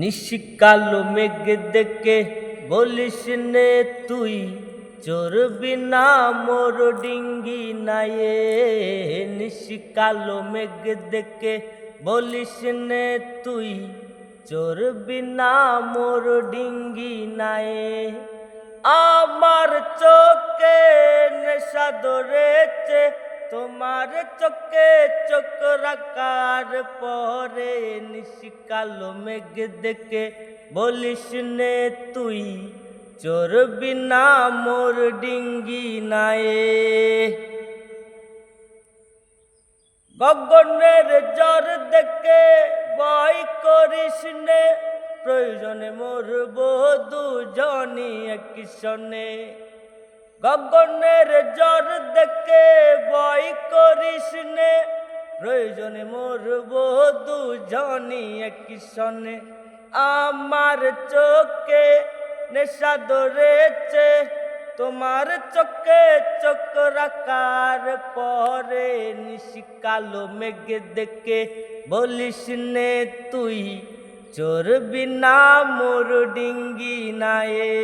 নিশিকালো মেঘ দেখে বলিস নে তুই চড়বি না মোর ডিঙ্গি নায়ে। নিশিকালো মেঘ দেখে বলিস নে তুই চড়বি না মোর ডিঙ্গি নায়ে। আমার চোখে নেশা ধরেছে তোমার চোখে চোখ রাখার পরে। নিশিকালো মেঘ দেখে বলিস নে তুই চড়বি না মোর ডিঙ্গি নায়ে। গগনের জ্বর দেখে ভয় করিস নে প্রয়োজনে মরব দুজনই একই সনে। গগনের জ্বর দেখে ভয় করিস নে প্রয়োজনে মরব দুজনই একই সনে। আমার চোখে নেশা ধরেছে তোমার চোখে চোখ রাখার পরে। নিশিকালো মেঘ দেখে বলিস নে তুই চড়বি না মোর ডিঙ্গি নায়ে।